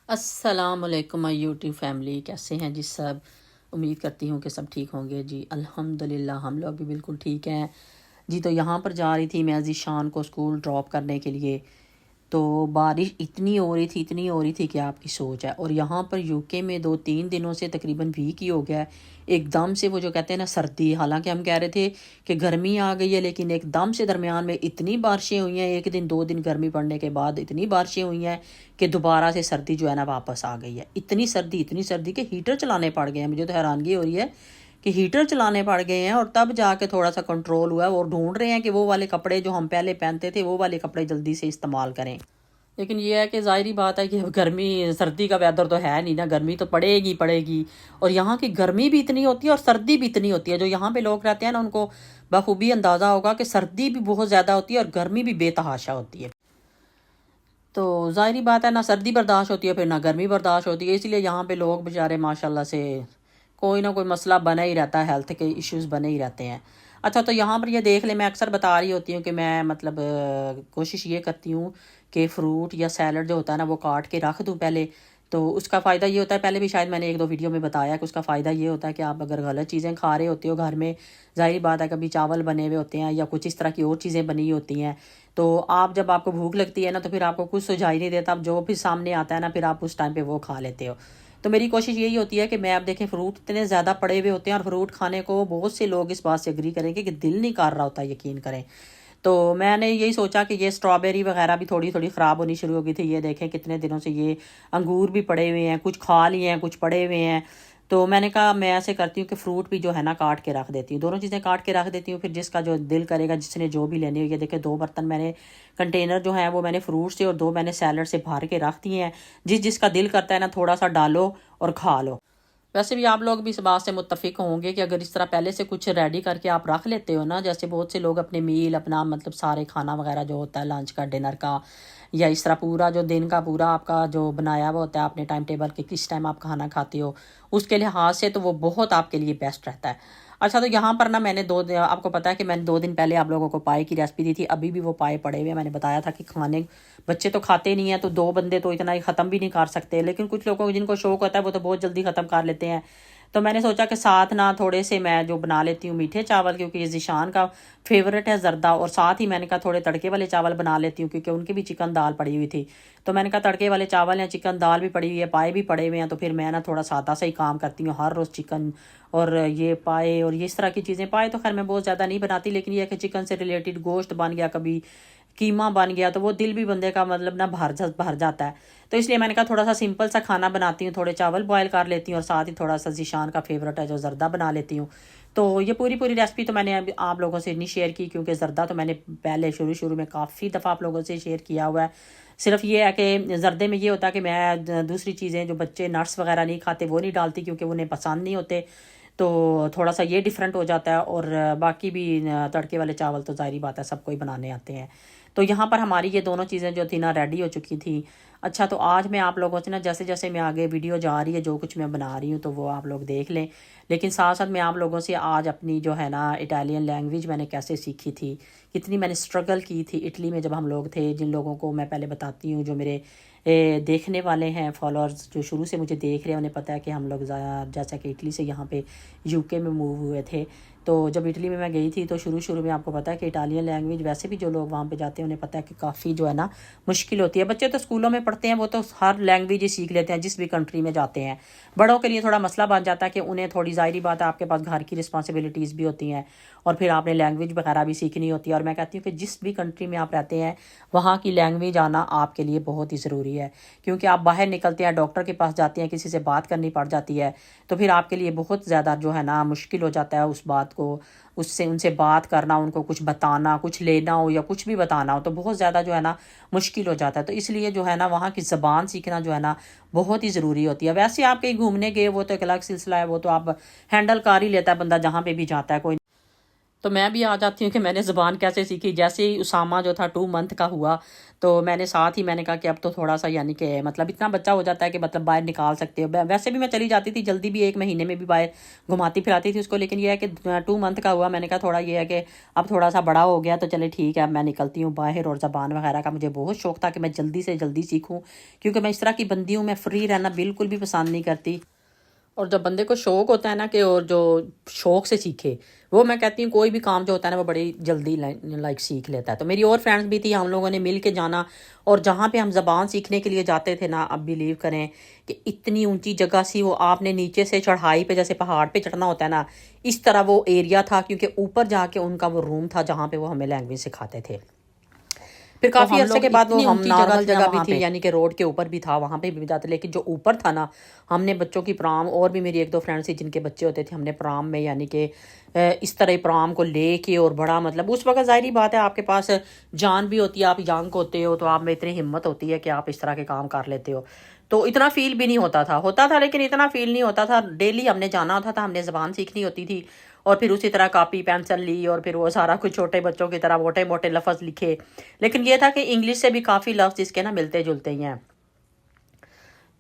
السلام علیکم مائی YouTube family, کیسے ہیں جی سب؟ امید کرتی ہوں کہ سب ٹھیک ہوں گے جی۔ الحمدللہ ہم لوگ بھی بالکل ٹھیک ہیں جی۔ تو یہاں پر جا رہی تھی میں ذیشان کو اسکول ڈراپ کرنے کے لیے، تو بارش اتنی ہو رہی تھی کہ آپ کی سوچ ہے۔ اور یہاں پر یو کے میں 2-3 دنوں سے تقریباً ویک ہی ہو گیا ہے، ایک دم سے وہ جو کہتے ہیں نا سردی، حالانکہ ہم کہہ رہے تھے کہ گرمی آ گئی ہے، لیکن ایک دم سے درمیان میں اتنی بارشیں ہوئی ہیں، 1 دن 2 دن گرمی پڑنے کے بعد اتنی بارشیں ہوئی ہیں کہ دوبارہ سے سردی جو ہے نا واپس آ گئی ہے۔ اتنی سردی کہ ہیٹر چلانے پڑ گئے ہیں۔ مجھے تو حیرانگی ہو رہی ہے کہ ہیٹر چلانے پڑ گئے ہیں، اور تب جا کے تھوڑا سا کنٹرول ہوا ہے، اور ڈھونڈ رہے ہیں کہ وہ والے کپڑے جو ہم پہلے پہنتے تھے وہ والے کپڑے جلدی سے استعمال کریں۔ لیکن یہ ہے کہ ظاہری بات ہے کہ گرمی سردی کا ویدر تو ہے نہیں نا، گرمی تو پڑے گی۔ اور یہاں کی گرمی بھی اتنی ہوتی ہے اور سردی بھی اتنی ہوتی ہے۔ جو یہاں پہ لوگ رہتے ہیں نا ان کو بخوبی اندازہ ہوگا کہ سردی بھی بہت زیادہ ہوتی ہے اور گرمی بھی بے تحاشا ہوتی ہے۔ تو ظاہری بات ہے، نہ سردی برداشت ہوتی ہے پھر نہ گرمی برداشت ہوتی ہے، اس لیے یہاں پہ لوگ بیچارے ماشاءاللہ سے کوئی نہ کوئی مسئلہ بنا ہی رہتا ہے، ہیلتھ کے ایشوز بنے ہی رہتے ہیں۔ اچھا، تو یہاں پر یہ دیکھ لیں، میں اکثر بتا رہی ہوتی ہوں کہ میں مطلب کوشش یہ کرتی ہوں کہ فروٹ یا سیلڈ جو ہوتا ہے نا وہ کاٹ کے رکھ دوں پہلے۔ تو اس کا فائدہ یہ ہوتا ہے، پہلے بھی شاید میں نے 1-2 ویڈیو میں بتایا کہ اس کا فائدہ یہ ہوتا ہے کہ آپ اگر غلط چیزیں کھا رہے ہوتے ہو گھر میں، ظاہری بات ہے کبھی چاول بنے ہوئے ہوتے ہیں یا کچھ اس طرح کی اور چیزیں بنی ہوتی ہیں، تو آپ جب آپ کو بھوک لگتی ہے نا تو پھر آپ کو کچھ سجھائی نہیں دیتا، اب جو بھی سامنے آتا ہے نا پھر آپ اس ٹائم پہ وہ کھا لیتے ہو۔ تو میری کوشش یہی ہوتی ہے کہ میں اب دیکھیں فروٹ اتنے زیادہ پڑے ہوئے ہوتے ہیں، اور فروٹ کھانے کو بہت سے لوگ اس بات سے اگری کریں گے کہ دل نہیں کر رہا ہوتا، یقین کریں۔ تو میں نے یہی سوچا کہ یہ اسٹرابیری وغیرہ بھی تھوڑی تھوڑی خراب ہونی شروع ہو گئی تھی، یہ دیکھیں کتنے دنوں سے یہ انگور بھی پڑے ہوئے ہیں، کچھ کھا لیے ہیں کچھ پڑے ہوئے ہیں۔ تو میں نے کہا میں ایسے کرتی ہوں کہ فروٹ بھی جو ہے نا کاٹ کے رکھ دیتی ہوں، دونوں چیزیں کاٹ کے رکھ دیتی ہوں، پھر جس کا جو دل کرے گا، جس نے جو بھی لینی ہو۔ یہ دیکھیں 2 برتن میں نے کنٹینر جو ہیں وہ میں نے فروٹ سے اور 2 میں نے سیلڈ سے بھر کے رکھ دیے ہیں، جس کا دل کرتا ہے نا تھوڑا سا ڈالو اور کھا لو۔ ویسے بھی آپ لوگ بھی اس بات سے متفق ہوں گے کہ اگر اس طرح پہلے سے کچھ ریڈی کر کے آپ رکھ لیتے ہو نا، جیسے بہت سے لوگ اپنے میل اپنا مطلب سارے کھانا وغیرہ جو ہوتا ہے لنچ کا ڈنر کا یا اس طرح پورا جو دن کا پورا آپ کا جو بنایا ہوا ہوتا ہے اپنے ٹائم ٹیبل کہ کس ٹائم آپ کھانا کھاتے ہو، اس کے لحاظ سے تو وہ بہت آپ کے لیے بیسٹ رہتا ہے۔ اچھا، تو یہاں پر نا میں نے آپ کو پتا ہے کہ میں نے 2 دن پہلے آپ لوگوں کو پائے کی ریسپی دی تھی، ابھی بھی وہ پائے پڑے ہوئے، میں نے بتایا تھا کہ کھانے بچے تو کھاتے نہیں ہیں، تو 2 بندے تو اتنا ہی ختم بھی نہیں کر سکتے، لیکن کچھ لوگوں کو جن کو شوق ہوتا ہے وہ تو بہت جلدی ختم کر لیتے ہیں۔ تو میں نے سوچا کہ ساتھ نہ تھوڑے سے میں جو بنا لیتی ہوں میٹھے چاول، کیونکہ یہ ذیشان کا فیورٹ ہے زردہ، اور ساتھ ہی میں نے کہا تھوڑے تڑکے والے چاول بنا لیتی ہوں کیونکہ ان کی بھی چکن دال پڑی ہوئی تھی۔ تو میں نے کہا تڑکے والے چاول ہیں، چکن دال بھی پڑی ہوئی ہے، پائے بھی پڑے ہوئے ہیں، تو پھر میں نا تھوڑا سادہ سا ہی کام کرتی ہوں، ہر روز چکن اور یہ پائے اور یہ اس طرح کی چیزیں۔ پائے تو خیر میں بہت زیادہ نہیں بناتی، لیکن یہ کہ چکن سے ریلیٹڈ گوشت بن گیا، کبھی قیمہ بن گیا، تو وہ دل بھی بندے کا مطلب نا بھر جاتا ہے۔ تو اس لیے میں نے کہا تھوڑا سا سمپل سا کھانا بناتی ہوں، تھوڑے چاول بوائل کر لیتی ہوں، اور ساتھ ہی تھوڑا سا ذیشان کا فیورٹ ہے جو زردہ بنا لیتی ہوں۔ تو یہ پوری ریسپی تو میں نے آپ لوگوں سے نہیں شیئر کی، کیونکہ زردہ تو میں نے پہلے شروع میں کافی دفعہ آپ لوگوں سے شیئر کیا ہوا ہے۔ صرف یہ ہے کہ زردے میں یہ ہوتا ہے کہ میں دوسری چیزیں جو بچے نٹس وغیرہ نہیں کھاتے وہ نہیں ڈالتی، کیونکہ انہیں پسند نہیں ہوتے، تو تھوڑا سا یہ ڈیفرنٹ ہو جاتا ہے۔ اور باقی بھی تڑکے والے چاول تو ظاہری بات ہے سب کو ہی بنانے آتے ہیں۔ تو یہاں پر ہماری یہ دونوں چیزیں جو تھی نا ریڈی ہو چکی تھیں۔ اچھا، تو آج میں آپ لوگوں سے نا جیسے جیسے میں آگے ویڈیو جا رہی ہے جو کچھ میں بنا رہی ہوں تو وہ آپ لوگ دیکھ لیں، لیکن ساتھ ساتھ میں آپ لوگوں سے آج اپنی جو ہے نا اٹالین لینگویج میں نے کیسے سیکھی تھی، کتنی میں نے اسٹرگل کی تھی اٹلی میں جب ہم لوگ تھے۔ جن لوگوں کو میں پہلے بتاتی ہوں، جو میرے دیکھنے والے ہیں فالوورز جو شروع سے مجھے دیکھ رہے ہیں، انہیں پتہ ہے کہ ہم لوگ جیسا کہ اٹلی سے یہاں پہ یو کے میں موو ہوئے تھے۔ تو جب اٹلی میں گئی تھی تو شروع میں آپ کو پتہ ہے کہ اٹالین لینگویج ویسے بھی جو لوگ وہاں پہ جاتے ہیں انہیں پتہ ہے کہ کافی جو ہے نا مشکل ہوتی ہے۔ بچے تو اسکولوں میں پڑھتے ہیں، وہ تو ہر لینگویج ہی سیکھ لیتے ہیں جس بھی کنٹری میں جاتے ہیں۔ بڑوں کے لیے تھوڑا مسئلہ بن جاتا ہے کہ انہیں تھوڑی ظاہری بات ہے آپ کے پاس گھر کی رسپانسبلٹیز بھی ہوتی ہیں، اور پھر آپ نے لینگویج وغیرہ بھی سیکھنی ہوتی ہے۔ اور میں کہتی ہوں کہ جس بھی کنٹری میں آپ رہتے ہیں وہاں کی لینگویج آنا آپ کے لیے بہت ہی ضروری ہے، کیونکہ آپ باہر نکلتے ہیں، ڈاکٹر کے پاس جاتے ہیں، کسی سے بات کرنی پڑ جاتی ہے، تو پھر آپ کے لیے بہت زیادہ جو ہے نا مشکل ہو جاتا ہے اس بات کو، ان سے بات کرنا، ان کو کچھ بتانا، کچھ لینا ہو یا کچھ بھی بتانا ہو تو بہت زیادہ جو ہے نا مشکل ہو جاتا ہے۔ تو اس لیے جو ہے نا وہاں کی زبان سیکھنا جو ہے نا بہت ہی ضروری ہوتی ہے۔ ویسے آپ کہیں گھومنے گئے وہ تو ایک الگ سلسلہ ہے، وہ تو آپ ہینڈل کر ہی لیتا ہے بندہ جہاں پہ بھی جاتا ہے، کوئی تو میں بھی آ جاتی ہوں کہ میں نے زبان کیسے سیکھی. جیسے ہی اسامہ جو تھا 2 منتھ کا ہوا تو میں نے ساتھ ہی میں نے کہا کہ اب تو تھوڑا سا یعنی کہ مطلب اتنا بچہ ہو جاتا ہے کہ مطلب باہر نکال سکتے ہو. ویسے بھی میں چلی جاتی تھی جلدی بھی, 1 مہینے میں بھی باہر گھماتی پھراتی تھی اس کو, لیکن یہ ہے کہ 2 منتھ کا ہوا. میں نے کہا تھوڑا یہ ہے کہ اب تھوڑا سا بڑا ہو گیا تو چلے ٹھیک ہے اب میں نکلتی ہوں باہر. اور زبان وغیرہ کا مجھے بہت شوق تھا کہ میں جلدی سے جلدی سیکھوں, کیونکہ میں اس طرح کی بندی ہوں, میں فری رہنا بالکل بھی پسند نہیں کرتی. اور جب بندے کو شوق ہوتا ہے نا کہ اور جو شوق سے سیکھے, وہ میں کہتی ہوں کوئی بھی کام جو ہوتا ہے نا وہ بڑی جلدی لائک سیکھ لیتا ہے. تو میری اور فرینڈس بھی تھی, ہم لوگوں نے مل کے جانا, اور جہاں پہ ہم زبان سیکھنے کے لیے جاتے تھے نا, اب بلیو کریں کہ اتنی اونچی جگہ سی, وہ آپ نے نیچے سے چڑھائی پہ جیسے پہاڑ پہ چڑھنا ہوتا ہے نا, اس طرح وہ ایریا تھا, کیونکہ اوپر جا کے ان کا وہ روم تھا جہاں پہ وہ ہمیں لینگویج سکھاتے تھے. پھر کافی عرصے کے بعد وہ ہم نارمل جگہ بھی تھی یعنی کہ روڈ کے اوپر بھی تھا, وہاں پہ بھی جاتے, لیکن جو اوپر تھا نا ہم نے بچوں کی پرام, اور بھی میری 1-2 فرینڈس تھی جن کے بچے ہوتے تھے, ہم نے پرام میں یعنی کہ اس طرح پرام کو لے کے, اور بڑا مطلب اس وقت ظاہری بات ہے آپ کے پاس جان بھی ہوتی ہے, آپ ینگ ہوتے ہو تو آپ میں اتنی ہمت ہوتی ہے کہ آپ اس طرح کے کام کر لیتے ہو. تو اتنا فیل بھی نہیں ہوتا تھا لیکن اتنا فیل نہیں ہوتا تھا. ڈیلی ہم نے جانا ہوتا تھا, ہم نے زبان سیکھنی ہوتی تھی, اور پھر اسی طرح کاپی پینسل لی اور پھر وہ سارا کچھ چھوٹے بچوں کی طرح موٹے موٹے لفظ لکھے. لیکن یہ تھا کہ انگلش سے بھی کافی لفظ اس کے نا ملتے جلتے ہی ہیں,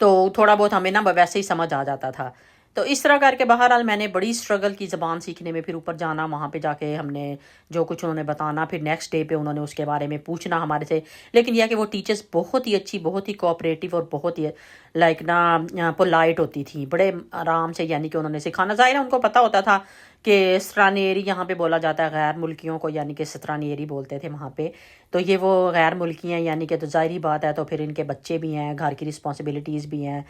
تو تھوڑا بہت ہمیں نا ویسے ہی سمجھ آ جاتا تھا. تو اس طرح کر کے بہرحال میں نے بڑی اسٹرگل کی زبان سیکھنے میں. پھر اوپر جانا, وہاں پہ جا کے ہم نے جو کچھ انہوں نے بتانا, پھر نیکسٹ ڈے پہ انہوں نے اس کے بارے میں پوچھنا ہمارے سے. لیکن یہ کہ وہ ٹیچرز بہت ہی اچھی, بہت ہی کوآپریٹیو اور بہت ہی لائک نا پولائٹ ہوتی تھیں, بڑے آرام سے یعنی کہ انہوں نے سکھانا. ظاہر ہے ان کو پتہ ہوتا تھا کہ سترانیری یہاں پہ بولا جاتا ہے, غیر ملکیوں کو یعنی کہ سترانیری بولتے تھے وہاں پہ. تو یہ وہ غیر ملکی ہیں یعنی کہ, تو ظاہری بات ہے, تو پھر ان کے بچے بھی ہیں, گھر کی رسپانسبلٹیز بھی ہیں,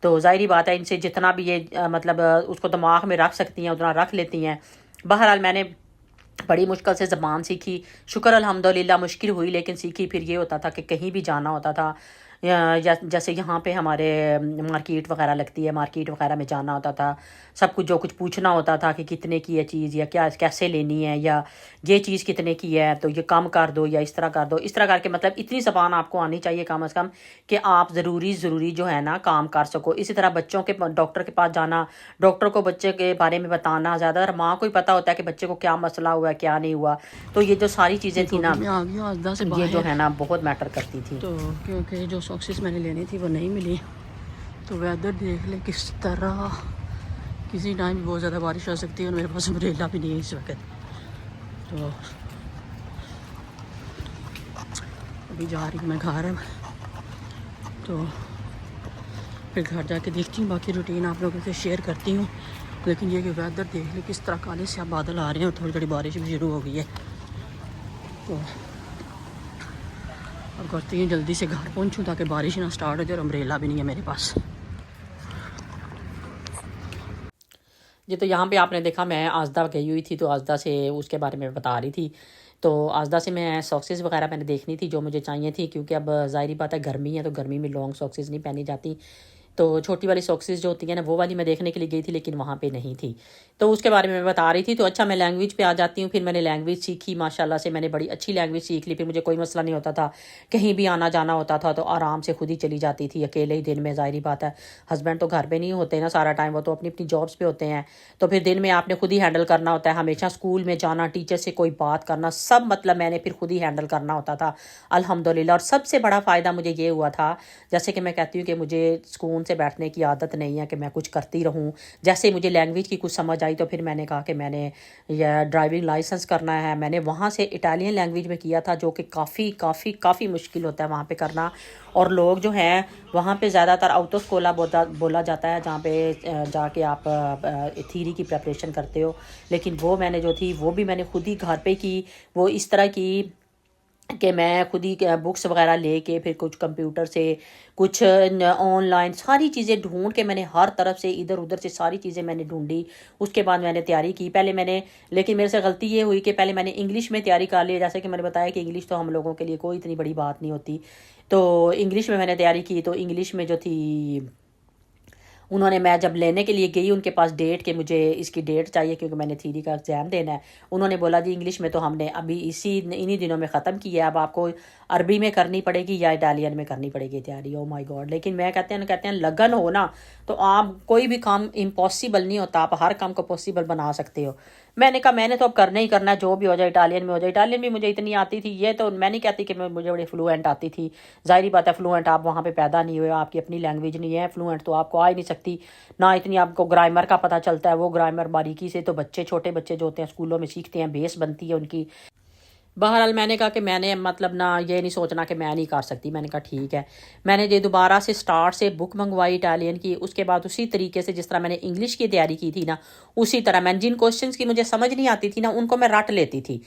تو ظاہری بات ہے ان سے جتنا بھی یہ مطلب اس کو دماغ میں رکھ سکتی ہیں اتنا رکھ لیتی ہیں. بہرحال میں نے بڑی مشکل سے زبان سیکھی, شکر الحمدللہ مشکل ہوئی لیکن سیکھی. پھر یہ ہوتا تھا کہ کہیں بھی جانا ہوتا تھا, جیسے یہاں پہ ہمارے مارکیٹ وغیرہ لگتی ہے, مارکیٹ وغیرہ میں جانا ہوتا تھا, سب کچھ جو کچھ پوچھنا ہوتا تھا کہ کتنے کی ہے چیز, یا کیا کیسے لینی ہے, یا یہ چیز کتنے کی ہے تو یہ کم کر دو یا اس طرح کر دو. اس طرح کر کے مطلب اتنی زبان آپ کو آنی چاہیے کم از کم کہ آپ ضروری جو ہے نا کام کر سکو. اسی طرح بچوں کے ڈاکٹر کے پاس جانا, ڈاکٹر کو بچے کے بارے میں بتانا, زیادہ تر ماں کو ہی پتہ ہوتا ہے کہ بچے کو کیا مسئلہ ہوا ہے کیا نہیں ہوا. تو یہ جو ساری چیزیں تھیں نا یہ جو ہے نا بہت میٹر کرتی تھی. تو کیونکہ جو ساکسز میں نے لینی تھی وہ نہیں ملی, تو ویدر دیکھ لیں کس طرح, کسی ٹائم بھی بہت زیادہ بارش آ سکتی ہے, اور میرے پاس امبریلا بھی نہیں ہے اس وقت. تو ابھی جا رہی ہوں میں گھر, تو پھر گھر جا کے دیکھتی ہوں, باقی روٹین آپ لوگوں سے شیئر کرتی ہوں. لیکن یہ کہ ویدر دیکھ لیں کس طرح کالے سے بادل آ رہے ہیں, اور تھوڑی تھوڑی بارش بھی شروع ہو گئی ہے. تو اب کرتی ہوں جلدی سے گھر پہنچوں تاکہ بارش نہ سٹارٹ ہو جائے, اور امبریلا بھی نہیں ہے میرے پاس. جی تو یہاں پہ آپ نے دیکھا میں آزدہ گئی ہوئی تھی, تو آزدہ سے اس کے بارے میں بتا رہی تھی. تو آزدہ سے میں ساکسز وغیرہ میں نے دیکھنی تھی جو مجھے چاہیے تھی, کیونکہ اب ظاہری بات ہے گرمی ہے, تو گرمی میں لانگ ساکسز نہیں پہنی جاتی. تو چھوٹی والی ساکسز جو ہوتی ہیں نا وہ والی میں دیکھنے کے لیے گئی تھی, لیکن وہاں پہ نہیں تھی. تو اس کے بارے میں بتا رہی تھی. تو اچھا میں لینگویج پہ آ جاتی ہوں. پھر میں نے لینگویج سیکھی, ماشاءاللہ سے میں نے بڑی اچھی لینگویج سیکھ لی. پھر مجھے کوئی مسئلہ نہیں ہوتا تھا, کہیں بھی آنا جانا ہوتا تھا تو آرام سے خود ہی چلی جاتی تھی, اکیلے ہی دن میں. ظاہری بات ہے ہسبینڈ تو گھر پہ نہیں ہوتے نا سارا ٹائم, وہ تو اپنی اپنی جابس پہ ہوتے ہیں. تو پھر دن میں آپ نے خود ہی ہینڈل کرنا ہوتا ہے, ہمیشہ اسکول میں جانا, ٹیچر سے کوئی بات کرنا, سب مطلب میں نے پھر خود ہی ہینڈل کرنا ہوتا تھا الحمدللہ. اور سب سے بڑا فائدہ مجھے یہ ہوا تھا, جیسے کہ میں کہتی ہوں کہ مجھے سکون سے بیٹھنے کی عادت نہیں ہے کہ میں کچھ کرتی رہوں. جیسے مجھے لینگویج کی کچھ سمجھ آئی تو پھر میں نے کہا کہ میں نے یہ ڈرائیونگ لائسنس کرنا ہے. میں نے وہاں سے اٹالین لینگویج میں کیا تھا, جو کہ کافی کافی کافی مشکل ہوتا ہے وہاں پہ کرنا. اور لوگ جو ہیں وہاں پہ زیادہ تر آؤٹو اسکولا بولا جاتا ہے, جہاں پہ جا کے آپ تھیری کی پریپریشن کرتے ہو. لیکن وہ میں نے جو تھی وہ بھی میں نے خود ہی گھر پہ کی. وہ اس طرح کی کہ میں خود ہی بکس وغیرہ لے کے, پھر کچھ کمپیوٹر سے, کچھ آن لائن ساری چیزیں ڈھونڈ کے, میں نے ہر طرف سے ادھر ادھر سے ساری چیزیں میں نے ڈھونڈی. اس کے بعد میں نے تیاری کی. پہلے میں نے, لیکن میرے سے غلطی یہ ہوئی کہ پہلے میں نے انگلش میں تیاری کر لی. جیسے کہ میں نے بتایا کہ انگلش تو ہم لوگوں کے لیے کوئی اتنی بڑی بات نہیں ہوتی. تو انگلش میں نے تیاری کی. تو انگلش میں جو تھی انہوں نے, میں جب لینے کے لیے گئی ان کے پاس ڈیٹ کہ مجھے اس کی ڈیٹ چاہیے کیونکہ میں نے تھیری کا ایگزام دینا ہے, انہوں نے بولا جی انگلش میں تو ہم نے ابھی انہی دنوں میں ختم کی ہے, اب آپ کو عربی میں کرنی پڑے گی یا اٹالین میں کرنی پڑے گی تیاری. او مائی گاڈ. لیکن میں کہتے ہیں لگن ہو نا تو آپ کوئی بھی کام امپاسبل نہیں ہوتا, آپ ہر کام کو پاسبل بنا سکتے ہو. میں نے کہا میں نے تو اب کرنا ہی کرنا ہے، جو بھی ہو جائے اٹالین میں ہو جائے. اٹالین بھی مجھے اتنی آتی تھی، یہ تو میں نہیں کہتی کہ مجھے بڑی فلوئنٹ آتی تھی. ظاہری بات ہے فلوئنٹ آپ وہاں پہ پیدا نہیں ہوئے، آپ کی اپنی لینگویج نہیں ہے، فلوئنٹ تو آپ کو آ ہی نہیں سکتی. نہ اتنی آپ کو گرامر کا پتہ چلتا ہے، وہ گرامر باریکی سے تو بچے چھوٹے بچے جو ہوتے ہیں اسکولوں میں سیکھتے ہیں، بیس بنتی ہے ان کی. بہرحال میں نے کہا کہ میں نے مطلب نہ یہ نہیں سوچنا کہ میں نہیں کر سکتی. میں نے کہا ٹھیک ہے. میں نے یہ دوبارہ سے سٹارٹ سے بک منگوائی اٹالین کی. اس کے بعد اسی طریقے سے جس طرح میں نے انگلش کی تیاری کی تھی نا، اسی طرح میں جن کوشچنس کی مجھے سمجھ نہیں آتی تھی نا ان کو میں رٹ لیتی تھی.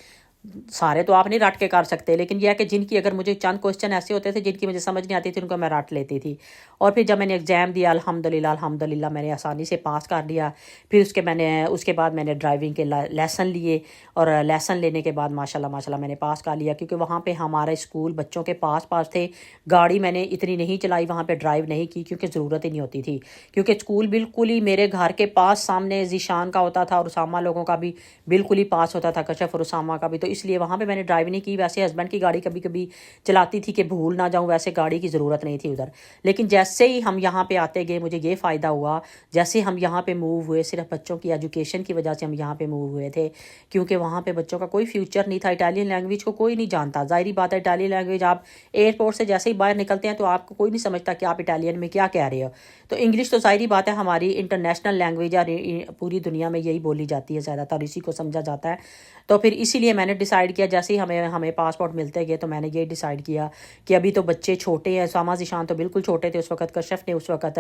سارے تو آپ نہیں رٹ کے کر سکتے، لیکن یہ ہے کہ جن کی اگر مجھے چند کوشچن ایسے ہوتے تھے جن کی مجھے سمجھ نہیں آتی تھی ان کو میں رٹ لیتی تھی. اور پھر جب میں نے ایگزام دیا الحمدللہ میں نے آسانی سے پاس کر لیا. پھر اس کے بعد میں نے ڈرائیونگ کے لیسن لیے، اور لیسن لینے کے بعد ماشاءاللہ میں نے پاس کر لیا. کیونکہ وہاں پہ ہمارے اسکول بچوں کے پاس تھے. گاڑی میں نے اتنی نہیں چلائی وہاں پہ، ڈرائیو نہیں کی کیونکہ ضرورت ہی نہیں ہوتی تھی. کیونکہ اسکول بالکل ہی میرے گھر کے پاس سامنے ذیشان کا ہوتا تھا، اور اسامہ لوگوں کا بھی بالکل ہی پاس ہوتا تھا، کشف اور اسامہ کا بھی. تو اس لیے وہاں پہ میں نے ڈرائیو نہیں کی. ویسے ہسبینڈ کی گاڑی کبھی کبھی چلاتی تھی کہ بھول نہ جاؤں، ویسے گاڑی کی ضرورت نہیں تھی ادھر. لیکن جیسے ہی ہم یہاں پہ آتے گئے مجھے یہ فائدہ ہوا، جیسے ہم یہاں پہ موو ہوئے، صرف بچوں کی ایجوکیشن کی وجہ سے ہم یہاں پہ موو ہوئے تھے. کیونکہ وہاں پہ بچوں کا کوئی فیوچر نہیں تھا. اٹالین لینگویج کو کوئی نہیں جانتا. ظاہری بات ہے اٹالین لینگویج آپ ایئرپورٹ سے جیسے ہی باہر نکلتے ہیں تو آپ کو کوئی نہیں سمجھتا کہ آپ اٹالین میں کیا کہہ رہے ہو. تو انگلش تو ظاہری بات ہے ہماری انٹرنیشنل لینگویج ہے، پوری دنیا میں یہی بولی جاتی ہے زیادہ تر، اسی کو سمجھا جاتا ہے. تو پھر اسی لیے میں نے ڈیسائیڈ کیا، جیسے ہی ہمیں پاسپورٹ ملتے گئے تو میں نے یہ ڈیسائیڈ کیا کہ ابھی تو بچے چھوٹے ہیں. اسامہ ذیشان تو بالکل چھوٹے تھے اس وقت. کشف نے اس وقت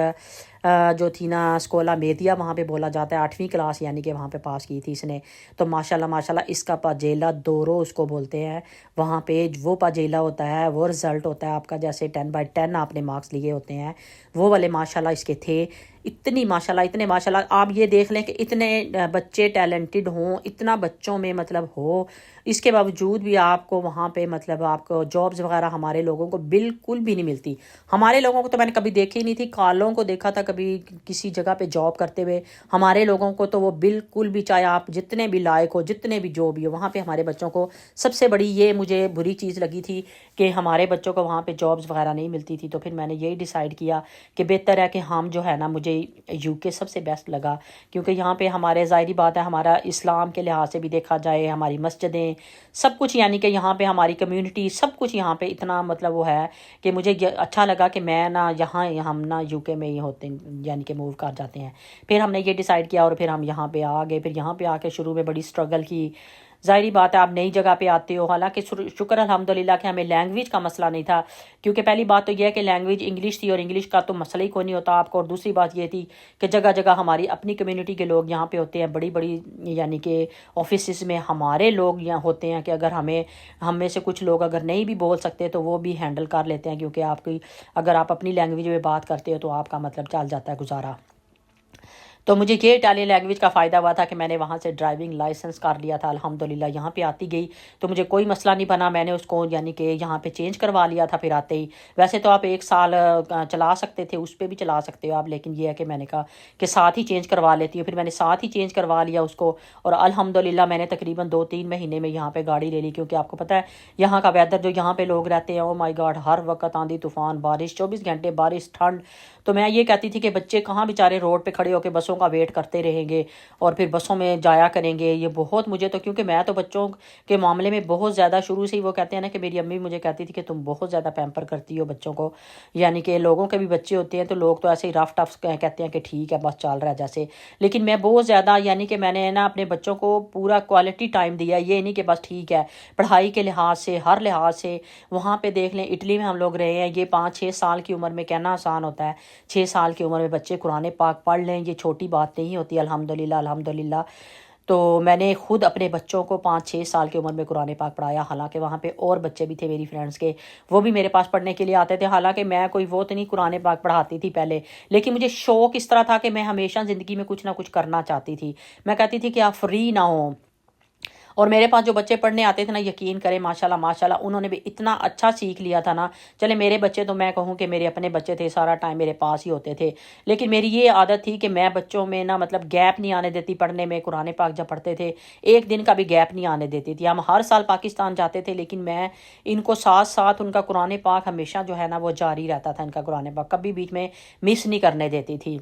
جو تھی نا اسکولا میدیا وہاں پہ بولا جاتا ہے 8ویں کلاس، یعنی کہ وہاں پہ پاس کی تھی اس نے. تو ماشاءاللہ اس کا پاجیلا دورو اس کو بولتے ہیں وہاں پہ. وہ پاجیلا ہوتا ہے، وہ رزلٹ ہوتا ہے آپ کا، جیسے 10/10 آپ نے مارکس لیے ہوتے ہیں، وہ والے ماشاءاللہ اس کے تھے. اتنے ماشاءاللہ آپ یہ دیکھ لیں کہ اتنے بچے ٹیلنٹڈ ہوں، اتنا بچوں میں مطلب ہو، اس کے باوجود بھی آپ کو وہاں پہ مطلب آپ کو جابز وغیرہ ہمارے لوگوں کو بالکل بھی نہیں ملتی. ہمارے لوگوں کو تو میں نے کبھی دیکھی نہیں تھی. کالوں کو دیکھا تھا کبھی کسی جگہ پہ جاب کرتے ہوئے. ہمارے لوگوں کو تو وہ بالکل بھی، چاہے آپ جتنے بھی لائق ہو، جتنے بھی جو بھی ہو، وہاں پہ ہمارے بچوں کو سب سے بڑی یہ مجھے بری چیز لگی تھی کہ ہمارے بچوں کو وہاں پہ جابز وغیرہ نہیں ملتی تھی. تو پھر میں نے یہی ڈیسائیڈ کیا کہ بہتر ہے کہ ہم جو ہے نا، مجھے یو کے سب سے بیسٹ لگا. کیونکہ یہاں پہ ہمارے ظاہری بات ہے ہمارا اسلام کے لحاظ سے بھی دیکھا جائے، ہماری مسجدیں سب کچھ، یعنی کہ یہاں پہ ہماری کمیونٹی سب کچھ یہاں پہ اتنا مطلب وہ ہے کہ مجھے اچھا لگا کہ میں نا ہم نا یو کے میں ہی ہوتے ہیں، یعنی کہ موو کر جاتے ہیں. پھر ہم نے یہ ڈیسائیڈ کیا اور پھر ہم یہاں پہ آ گئے. پھر یہاں پہ آ کے شروع میں بڑی اسٹرگل کی. ظاہری بات ہے آپ نئی جگہ پہ آتے ہو. حالانکہ شکر الحمدللہ کہ ہمیں لینگویج کا مسئلہ نہیں تھا. کیونکہ پہلی بات تو یہ ہے کہ لینگویج انگلش تھی، اور انگلش کا تو مسئلہ ہی کوئی نہیں ہوتا آپ کو. اور دوسری بات یہ تھی کہ جگہ جگہ ہماری اپنی کمیونٹی کے لوگ یہاں پہ ہوتے ہیں، بڑی بڑی یعنی کہ آفیسز میں ہمارے لوگ یہاں ہوتے ہیں کہ اگر ہم میں سے کچھ لوگ اگر نہیں بھی بول سکتے تو وہ بھی ہینڈل کر لیتے ہیں. کیونکہ اگر آپ اپنی لینگویج میں بات کرتے ہو تو آپ کا مطلب چل جاتا ہے گزارا. تو مجھے یہ اٹالین لینگویج کا فائدہ ہوا تھا کہ میں نے وہاں سے ڈرائیونگ لائسنس کر لیا تھا الحمدللہ. یہاں پہ آتی گئی تو مجھے کوئی مسئلہ نہیں بنا. میں نے اس کو یعنی کہ یہاں پہ چینج کروا لیا تھا پھر آتے ہی. ویسے تو آپ 1 سال چلا سکتے تھے، اس پہ بھی چلا سکتے ہو آپ، لیکن یہ ہے کہ میں نے کہا کہ ساتھ ہی چینج کروا لیتی ہوں. پھر میں نے ساتھ ہی چینج کروا لیا اس کو، اور الحمدللہ میں نے تقریباً 2-3 مہینے میں یہاں پہ گاڑی لے لی. کیونکہ آپ کو پتہ ہے یہاں کا ویدر جو یہاں پہ لوگ رہتے ہیں، او مائی گاڈ، ہر وقت آندھی طوفان، بارش، 24 گھنٹے بارش، ٹھنڈ. تو میں یہ کہتی تھی کہ بچے کہاں بیچارے روڈ پہ کھڑے ہو کے بسوں کا ویٹ کرتے رہیں گے اور پھر بسوں میں جایا کریں گے. یہ بہت مجھے تو، کیونکہ میں تو بچوں کے معاملے میں بہت زیادہ شروع سے ہی، وہ کہتے ہیں نا کہ میری امی مجھے کہتی تھی کہ تم بہت زیادہ پیمپر کرتی ہو بچوں کو. یعنی کہ لوگوں کے بھی بچے ہوتے ہیں تو لوگ تو ایسے ہی رف ٹف کہتے ہیں کہ ٹھیک ہے بس چل رہا ہے جیسے. لیکن میں بہت زیادہ یعنی کہ میں نے نا اپنے بچوں کو پورا کوالٹی ٹائم دیا. یہ نہیں کہ بس ٹھیک ہے پڑھائی کے لحاظ سے، ہر لحاظ سے. وہاں پہ دیکھ لیں اٹلی میں ہم لوگ رہے ہیں، یہ 5-6 سال کی عمر میں کہنا آسان ہوتا ہے، 6 سال کی عمر میں بچے قرآن پاک پڑھ لیں، یہ چھوٹی بات نہیں ہوتی الحمدللہ. تو میں نے خود اپنے بچوں کو 5-6 سال کی عمر میں قرآن پاک پڑھایا. حالانکہ وہاں پہ اور بچے بھی تھے میری فرینڈس کے، وہ بھی میرے پاس پڑھنے کے لیے آتے تھے. حالانکہ میں کوئی وہ تو نہیں قرآن پاک پڑھاتی تھی پہلے، لیکن مجھے شوق اس طرح تھا کہ میں ہمیشہ زندگی میں کچھ نہ کچھ کرنا چاہتی تھی. میں کہتی تھی کہ آپ فری نہ ہوں. اور میرے پاس جو بچے پڑھنے آتے تھے نا، یقین کریں ماشاءاللہ انہوں نے بھی اتنا اچھا سیکھ لیا تھا نا. چلے میرے بچے تو میں کہوں کہ میرے اپنے بچے تھے، سارا ٹائم میرے پاس ہی ہوتے تھے. لیکن میری یہ عادت تھی کہ میں بچوں میں نا مطلب گیپ نہیں آنے دیتی پڑھنے میں. قرآن پاک جب پڑھتے تھے 1 دن کا بھی گیپ نہیں آنے دیتی تھی. ہم ہر سال پاکستان جاتے تھے، لیکن میں ان کو ساتھ ساتھ ان کا قرآن پاک ہمیشہ جو ہے نا وہ جاری رہتا تھا. ان کا قرآن پاک کبھی بیچ میں مس نہیں کرنے دیتی تھی.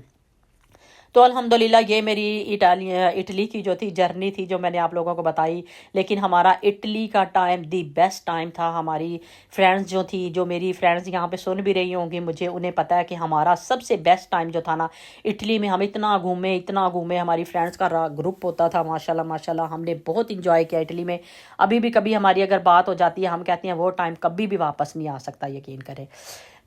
تو الحمدللہ یہ میری اٹلی کی جو تھی جرنی تھی جو میں نے آپ لوگوں کو بتائی. لیکن ہمارا اٹلی کا ٹائم دی بیسٹ ٹائم تھا. ہماری فرینڈس جو تھی، جو میری فرینڈس یہاں پہ سن بھی رہی ہوں گی مجھے، انہیں پتہ ہے کہ ہمارا سب سے بیسٹ ٹائم جو تھا نا اٹلی میں. ہم اتنا گھومے. ہماری فرینڈس کا گروپ ہوتا تھا ماشاءاللہ ماشاءاللہ. ہم نے بہت انجوائے کیا اٹلی میں. ابھی بھی کبھی ہماری اگر بات ہو جاتی ہے ہم کہتے ہیں وہ ٹائم کبھی بھی واپس نہیں آ سکتا، یقین کریں.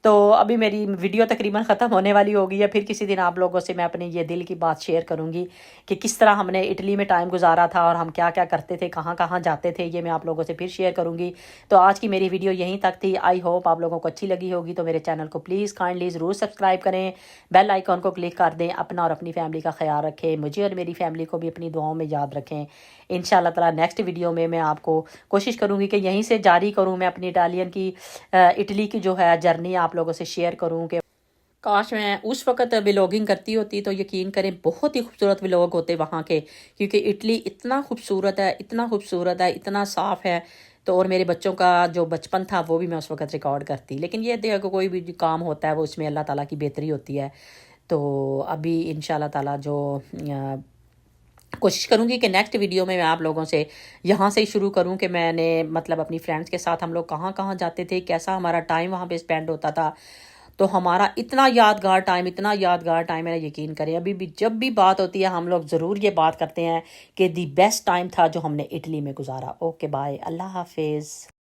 تو ابھی میری ویڈیو تقریباً ختم ہونے والی ہوگی ہے. پھر کسی دن آپ لوگوں سے میں اپنی یہ دل کی بات شیئر کروں گی کہ کس طرح ہم نے اٹلی میں ٹائم گزارا تھا اور ہم کیا کیا کرتے تھے، کہاں کہاں جاتے تھے. یہ میں آپ لوگوں سے پھر شیئر کروں گی. تو آج کی میری ویڈیو یہیں تک تھی. آئی ہوپ آپ لوگوں کو اچھی لگی ہوگی. تو میرے چینل کو پلیز کائنڈلی ضرور سبسکرائب کریں، بیل آئیکن کو کلک کر دیں. اپنا اور اپنی فیملی کا خیال رکھیں. مجھے اور میری فیملی کو بھی اپنی دعاؤں میں یاد رکھیں. انشاءاللہ تعالی نیکسٹ ویڈیو میں آپ کو کوشش کروں گی کہ یہیں سے جاری کروں میں اپنی اٹلی کی جو ہے جرنی آپ لوگوں سے شیئر کروں. کہ کاش میں اس وقت ولاگنگ کرتی ہوتی تو یقین کریں بہت ہی خوبصورت ولاگ ہوتے وہاں کے، کیونکہ اٹلی اتنا خوبصورت ہے، اتنا صاف ہے. تو اور میرے بچوں کا جو بچپن تھا وہ بھی میں اس وقت ریکارڈ کرتی. لیکن یہ دیکھو کہ کوئی بھی کام ہوتا ہے وہ اس میں اللہ تعالیٰ کی بہتری ہوتی ہے. تو ابھی انشاءاللہ تعالیٰ جو کوشش کروں گی کہ نیکسٹ ویڈیو میں آپ لوگوں سے یہاں سے شروع کروں کہ میں نے مطلب اپنی فرینڈس کے ساتھ ہم لوگ کہاں کہاں جاتے تھے، کیسا ہمارا ٹائم وہاں پہ اسپینڈ ہوتا تھا. تو ہمارا اتنا یادگار ٹائم ہے، یقین کریں. ابھی بھی جب بھی بات ہوتی ہے ہم لوگ ضرور یہ بات کرتے ہیں کہ دی بیسٹ ٹائم تھا جو ہم نے اٹلی میں گزارا. اوکے بائے، اللہ حافظ.